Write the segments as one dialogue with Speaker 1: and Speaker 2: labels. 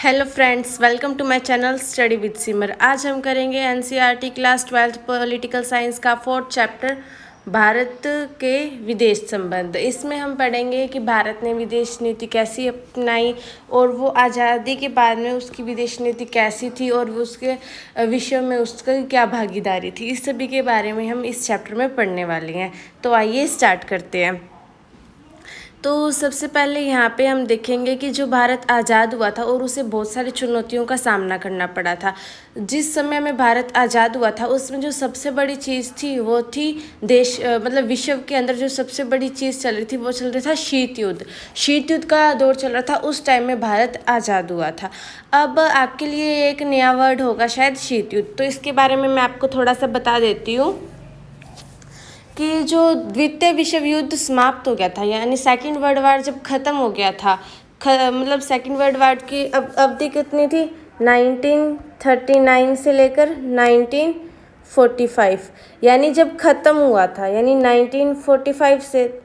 Speaker 1: Hello friends, welcome to my channel study with Simar. आज हम करेंगे NCERT class 12th political science का 4th chapter Bharat के विदेश संबंध। इसमें हम पढ़ेंगे कि भारत ने विदेश नीति कैसी अपनाई और वो आज़ादी के बाद में उसकी विदेश नीति कैसी थी और वो उसके विश्व में उसकी क्या भागीदारी थी। इस सभी के बारे में हम इस चैप्टर में पढ़ने वाले हैं। तो आइए स्टार्ट करते हैं। तो सबसे पहले यहाँ पे हम देखेंगे कि जो भारत आज़ाद हुआ था और उसे बहुत सारी चुनौतियों का सामना करना पड़ा था। जिस समय में भारत आज़ाद हुआ था उसमें जो सबसे बड़ी चीज़ थी वो थी मतलब विश्व के अंदर जो सबसे बड़ी चीज़ चल रही थी वो चल रहा था शीत युद्ध। शीत युद्ध का दौर चल रहा था, उस टाइम में भारत आज़ाद हुआ था। अब आपके लिए एक नया वर्ड होगा शायद, शीत युद्ध। तो इसके बारे में मैं आपको थोड़ा सा बता देती हूँ कि जो द्वितीय विश्व युद्ध समाप्त हो गया था, यानी सेकेंड वर्ल्ड वार जब ख़त्म हो गया था, मतलब सेकेंड वर्ल्ड वार की अवधि कितनी थी, 1939 से लेकर 1945, यानी जब ख़त्म हुआ था, यानी 1945 से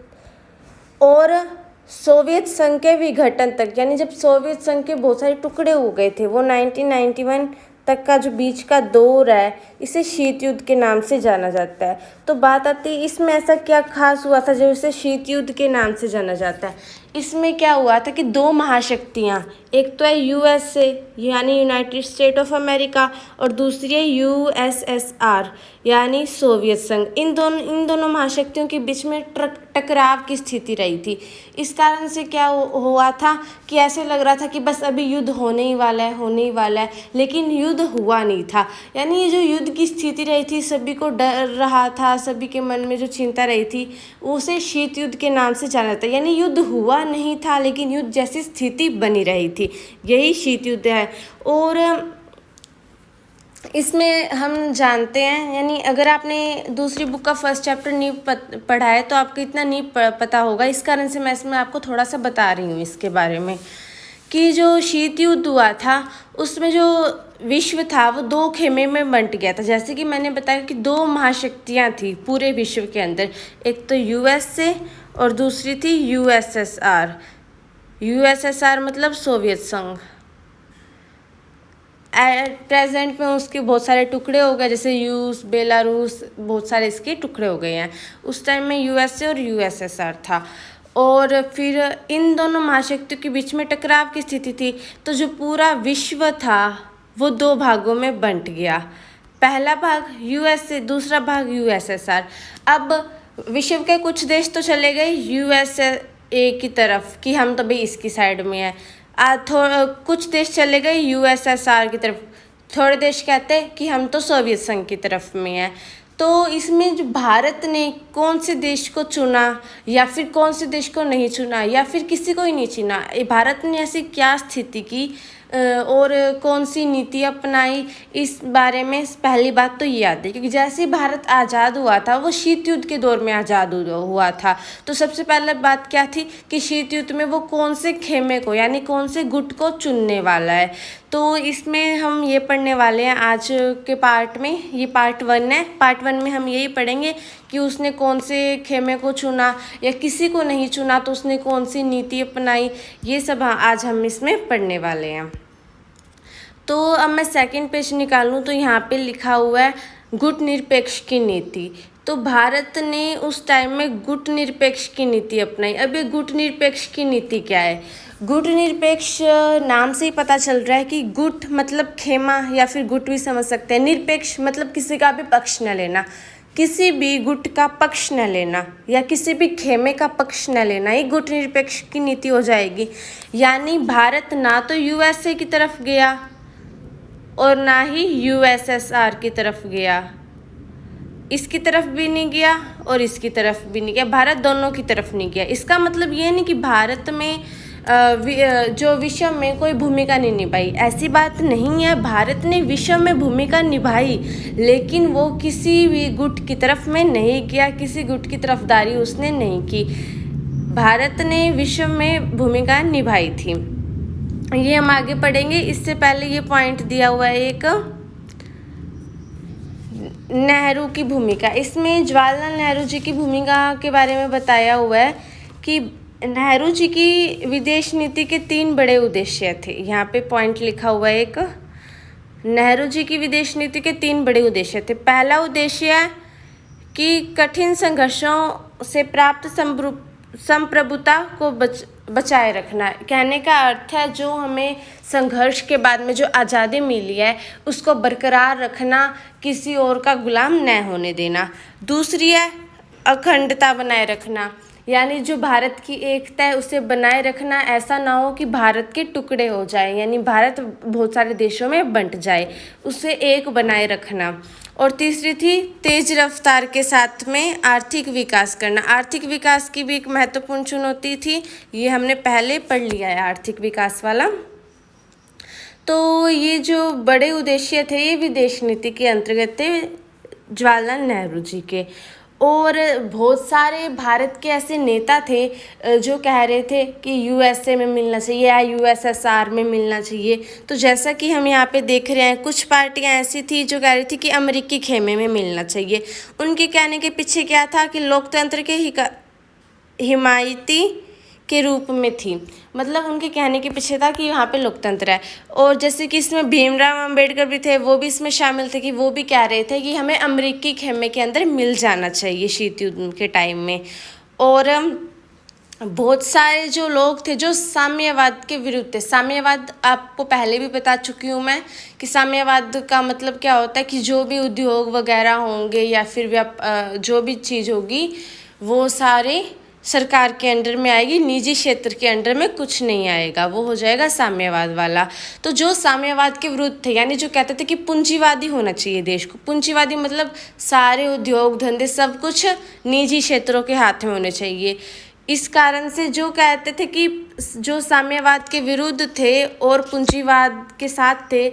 Speaker 1: और सोवियत संघ के विघटन तक, यानी जब सोवियत संघ के बहुत सारे टुकड़े हो गए थे, वो 1991 तक का जो बीच का दौर है, इसे शीत युद्ध के नाम से जाना जाता है। तो बात आती है इसमें ऐसा क्या खास हुआ था जो इसे शीत युद्ध के नाम से जाना जाता है। इसमें क्या हुआ था कि दो महाशक्तियाँ, एक तो है यूएसए यानी यूनाइटेड स्टेट ऑफ अमेरिका और दूसरी है यूएसएसआर यानी सोवियत संघ। इन दोनों महाशक्तियों के बीच में टकराव की स्थिति रही थी। इस कारण से क्या हुआ था कि ऐसे लग रहा था कि बस अभी युद्ध होने ही वाला है, लेकिन युद्ध हुआ नहीं था। यानी ये जो युद्ध की स्थिति रही थी, सभी को डर रहा था, सभी के मन में जो चिंता रही थी उसे शीत युद्ध के नाम से जाना जाता है। यानी युद्ध हुआ नहीं था लेकिन युद्ध जैसी स्थिति बनी रही थी, यही शीत युद्ध है। और इसमें हम जानते हैं, यानी अगर आपने दूसरी बुक का फर्स्ट चैप्टर नींव पढ़ा है तो आपको इतना नींव पता होगा। इस कारण से मैं इसमें आपको थोड़ा सा बता रही हूँ इसके बारे में कि जो शीत युद्ध हुआ था उसमें जो विश्व था वो दो खेमे में बंट गया था। जैसे कि मैंने बताया कि दो महाशक्तियाँ थी पूरे विश्व के अंदर, एक तो यूएसए और दूसरी थी यूएसएसआर। यूएसएसआर मतलब सोवियत संघ। एट प्रेजेंट में उसके बहुत सारे टुकड़े हो गए, जैसे रूस, बेलारूस, बहुत सारे इसके टुकड़े हो गए हैं। उस टाइम में यूएसए और यूएसएसआर था और फिर इन दोनों महाशक्तियों के बीच में टकराव की स्थिति थी। तो जो पूरा विश्व था वो दो भागों में बंट गया, पहला भाग यूएसए, दूसरा भाग यूएसएसआर। अब विश्व के कुछ देश तो चले गए यूएसए की तरफ कि हम तो भाई इसकी साइड में है, कुछ देश चले गए यूएसएसआर की तरफ, थोड़े देश कहते हैं कि हम तो सोवियत संघ की तरफ में हैं। तो इसमें जो भारत ने कौन से देश को चुना या फिर कौन से देश को नहीं चुना या फिर किसी को ही नहीं चुना, भारत ने ऐसी क्या स्थिति की और कौन सी नीति अपनाई, इस बारे में पहली बात तो ये आती है क्योंकि जैसे ही भारत आज़ाद हुआ था वो शीत युद्ध के दौर में आज़ाद हुआ था। तो सबसे पहले बात क्या थी कि शीत युद्ध में वो कौन से खेमे को यानी कौन से गुट को चुनने वाला है। तो इसमें हम ये पढ़ने वाले हैं आज के पार्ट में, ये पार्ट 1 है। पार्ट 1 में हम यही पढ़ेंगे कि उसने कौन से खेमे को चुना या किसी को नहीं चुना तो उसने कौन सी नीति अपनाई, ये सब आज हम इसमें पढ़ने वाले हैं। तो अब मैं सेकंड पेज निकालूं तो यहाँ पे लिखा हुआ है गुट निरपेक्ष की नीति। तो भारत ने उस टाइम में गुट निरपेक्ष की नीति अपनाई। अब ये गुट निरपेक्ष की नीति क्या है? गुट निरपेक्ष नाम से ही पता चल रहा है कि गुट मतलब खेमा या फिर गुट भी समझ सकते हैं, निरपेक्ष मतलब किसी का भी पक्ष न लेना, किसी भी गुट का पक्ष न लेना या किसी भी खेमे का पक्ष न लेना, ये गुट निरपेक्ष की नीति हो जाएगी। यानी भारत ना तो यूएसए की तरफ गया और ना ही यूएसएसआर की तरफ गया, इसकी तरफ भी नहीं गया और इसकी तरफ भी नहीं गया, भारत दोनों की तरफ नहीं गया। इसका मतलब ये नहीं कि भारत में जो विश्व में कोई भूमिका नहीं निभाई, ऐसी बात नहीं है। भारत ने विश्व में भूमिका निभाई लेकिन वो किसी भी गुट की तरफ में नहीं गया, किसी गुट की तरफदारी उसने नहीं की। भारत ने विश्व में भूमिका निभाई थी, ये हम आगे पढ़ेंगे। इससे पहले ये पॉइंट दिया हुआ है एक नेहरू की भूमिका। इसमें जवाहरलाल नेहरू जी की भूमिका के बारे में बताया हुआ है कि नेहरू जी की विदेश नीति के 3 बड़े उद्देश्य थे। यहाँ पे पॉइंट लिखा हुआ है एक, नेहरू जी की विदेश नीति के 3 बड़े उद्देश्य थे। पहला उद्देश्य है कि कठिन संघर्षों से प्राप्त संप्रभुता को बचाए रखना। कहने का अर्थ है जो हमें संघर्ष के बाद में जो आज़ादी मिली है उसको बरकरार रखना, किसी और का गुलाम न होने देना। दूसरी है अखंडता बनाए रखना, यानी जो भारत की एकता है उसे बनाए रखना, ऐसा ना हो कि भारत के टुकड़े हो जाए, यानी भारत बहुत सारे देशों में बंट जाए, उसे एक बनाए रखना। और तीसरी थी तेज रफ्तार के साथ में आर्थिक विकास करना। आर्थिक विकास की भी एक महत्वपूर्ण चुनौती थी, ये हमने पहले पढ़ लिया है आर्थिक विकास वाला। तो ये जो बड़े उद्देश्य थे ये विदेश नीति के अंतर्गत थे जवाहरलाल नेहरू जी के। और बहुत सारे भारत के ऐसे नेता थे जो कह रहे थे कि यूएसए में मिलना चाहिए या यूएसएसआर में मिलना चाहिए। तो जैसा कि हम यहाँ पे देख रहे हैं, कुछ पार्टियाँ ऐसी थी जो कह रही थी कि अमेरिकी खेमे में मिलना चाहिए। उनके कहने के पीछे क्या था कि लोकतंत्र के हिमायती के रूप में थी, मतलब उनके कहने के पीछे था कि यहाँ पे लोकतंत्र है। और जैसे कि इसमें भीमराव अंबेडकर भी थे, वो भी इसमें शामिल थे कि वो भी कह रहे थे कि हमें अमेरिकी खेमे के अंदर मिल जाना चाहिए शीत युद्ध के टाइम में। और बहुत सारे जो लोग थे जो साम्यवाद के विरुद्ध थे। साम्यवाद आपको पहले भी बता चुकी हूँ मैं कि साम्यवाद का मतलब क्या होता है कि जो भी उद्योग वगैरह होंगे या फिर जो भी चीज़ होगी वो सारे सरकार के अंडर में आएगी, निजी क्षेत्र के अंडर में कुछ नहीं आएगा, वो हो जाएगा साम्यवाद वाला। तो जो साम्यवाद के विरुद्ध थे, यानी जो कहते थे कि पूंजीवादी होना चाहिए देश को, पूंजीवादी मतलब सारे उद्योग धंधे सब कुछ निजी क्षेत्रों के हाथ में होने चाहिए। इस कारण से जो कहते थे कि जो साम्यवाद के विरुद्ध थे और पूंजीवाद के साथ थे,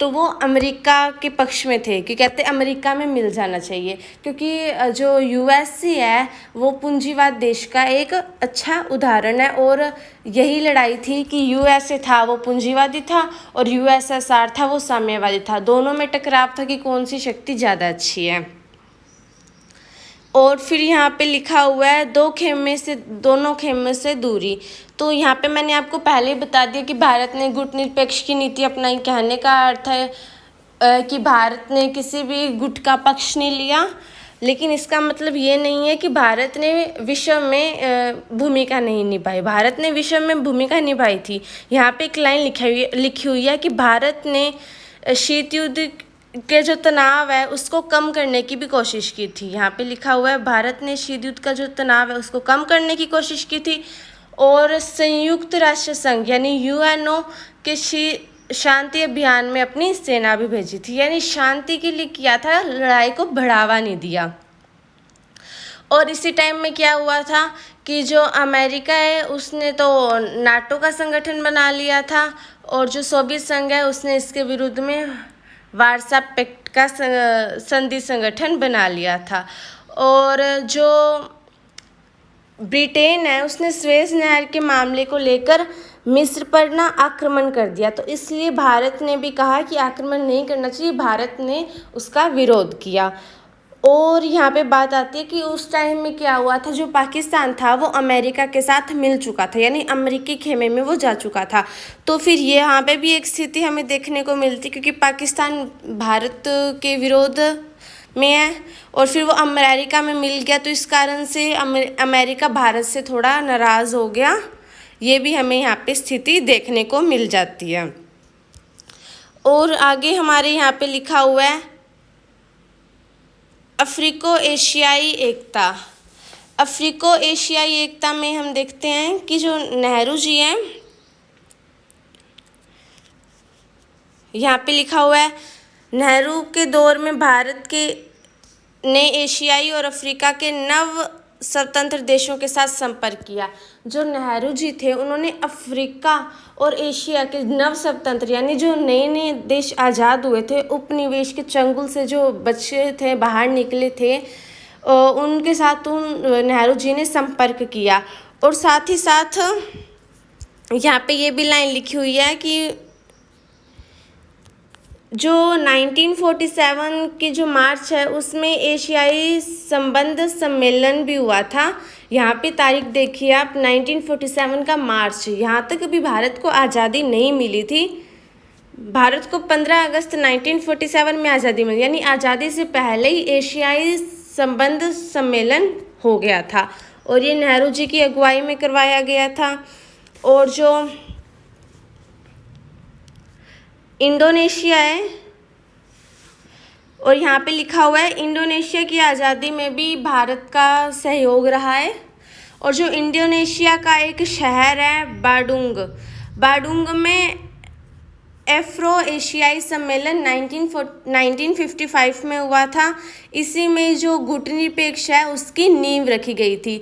Speaker 1: तो वो अमेरिका के पक्ष में थे कि कहते अमेरिका में मिल जाना चाहिए, क्योंकि जो यूएसए है वो पूंजीवाद देश का एक अच्छा उदाहरण है। और यही लड़ाई थी कि यूएसए था वो पूंजीवादी था और यूएसएसआर था वो साम्यवादी था। दोनों में टकराव था कि कौन सी शक्ति ज़्यादा अच्छी है। और फिर यहाँ पे लिखा हुआ है दोनों खेमे से दूरी। तो यहाँ पे मैंने आपको पहले ही बता दिया कि भारत ने गुट निरपेक्ष की नीति अपनाई। कहने का अर्थ है कि भारत ने किसी भी गुट का पक्ष नहीं लिया, लेकिन इसका मतलब ये नहीं है कि भारत ने विश्व में भूमिका नहीं निभाई। भारत ने विश्व में भूमिका निभाई थी। यहाँ पे एक लाइन लिखी हुई है कि भारत ने शीत युद्ध के जो तनाव है उसको कम करने की भी कोशिश की थी। यहाँ पे लिखा हुआ है भारत ने शीत युद्ध का जो तनाव है उसको कम करने की कोशिश की थी। और संयुक्त राष्ट्र संघ यानी यूएनओ के शांति अभियान में अपनी सेना भी भेजी थी, यानी शांति के लिए किया था, लड़ाई को बढ़ावा नहीं दिया। और इसी टाइम में क्या हुआ था कि जो अमेरिका है उसने तो नाटो का संगठन बना लिया था, और जो सोवियत संघ है उसने इसके विरुद्ध में वार्सा पैक्ट का संधि संगठन बना लिया था। और जो ब्रिटेन है उसने स्वेज नहर के मामले को लेकर मिस्र पर ना आक्रमण कर दिया, तो इसलिए भारत ने भी कहा कि आक्रमण नहीं करना चाहिए, भारत ने उसका विरोध किया। और यहाँ पे बात आती है कि उस टाइम में क्या हुआ था, जो पाकिस्तान था वो अमेरिका के साथ मिल चुका था, यानी अमेरिकी खेमे में वो जा चुका था। तो फिर ये यहाँ पे भी एक स्थिति हमें देखने को मिलती, क्योंकि पाकिस्तान भारत के विरोध में है और फिर वो अमेरिका में मिल गया, तो इस कारण से अमेरिका भारत से थोड़ा नाराज़ हो गया। ये भी हमें यहाँ पे स्थिति देखने को मिल जाती है। और आगे हमारे यहाँ पे लिखा हुआ है अफ्रीको एशियाई एकता। अफ्रीको एशियाई एकता में हम देखते हैं कि जो नेहरू जी हैं, यहाँ पे लिखा हुआ है नेहरू के दौर में भारत ने एशियाई और अफ्रीका के नव स्वतंत्र देशों के साथ संपर्क किया। जो नेहरू जी थे उन्होंने अफ्रीका और एशिया के नव स्वतंत्र यानी जो नए नए देश आज़ाद हुए थे, उपनिवेश के चंगुल से जो बच्चे थे बाहर निकले थे, उनके साथ नेहरू जी ने संपर्क किया। और साथ ही साथ यहाँ पे ये भी लाइन लिखी हुई है कि जो 1947 की जो मार्च है उसमें एशियाई संबंध सम्मेलन भी हुआ था। यहाँ पे तारीख देखिए आप, 1947 का मार्च। यहाँ तक अभी भारत को आज़ादी नहीं मिली थी। भारत को 15 अगस्त 1947 में आज़ादी मिली, यानी आज़ादी से पहले ही एशियाई संबंध सम्मेलन हो गया था और ये नेहरू जी की अगुवाई में करवाया गया था। और जो इंडोनेशिया है, और यहाँ पे लिखा हुआ है इंडोनेशिया की आज़ादी में भी भारत का सहयोग रहा है। और जो इंडोनेशिया का एक शहर है बाडुंग, बाडुंग में एफ्रो एशियाई सम्मेलन 1955 में हुआ था। इसी में जो गुटनिरपेक्ष है उसकी नींव रखी गई थी।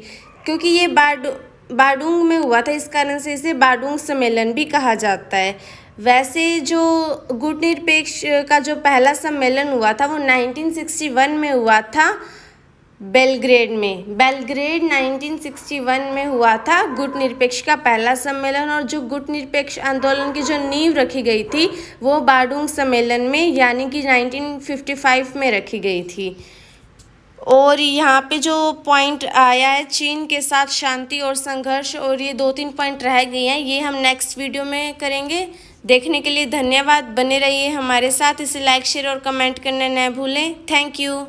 Speaker 1: क्योंकि ये बाडुंग में हुआ था, इस कारण से इसे बाडुंग सम्मेलन भी कहा जाता है। वैसे जो गुटनिरपेक्ष का जो पहला सम्मेलन हुआ था वो 1961 में हुआ था बेलग्रेड में। बेलग्रेड 1961 में हुआ था गुटनिरपेक्ष का पहला सम्मेलन। और जो गुटनिरपेक्ष आंदोलन की जो नींव रखी गई थी वो बाडुंग सम्मेलन में यानी कि 1955 में रखी गई थी। और यहाँ पे जो पॉइंट आया है चीन के साथ शांति और संघर्ष, और ये 2-3 पॉइंट रह गए हैं, ये हम नेक्स्ट वीडियो में करेंगे। देखने के लिए धन्यवाद। बने रहिए हमारे साथ। इसे लाइक शेयर और कमेंट करना न भूलें। Thank you.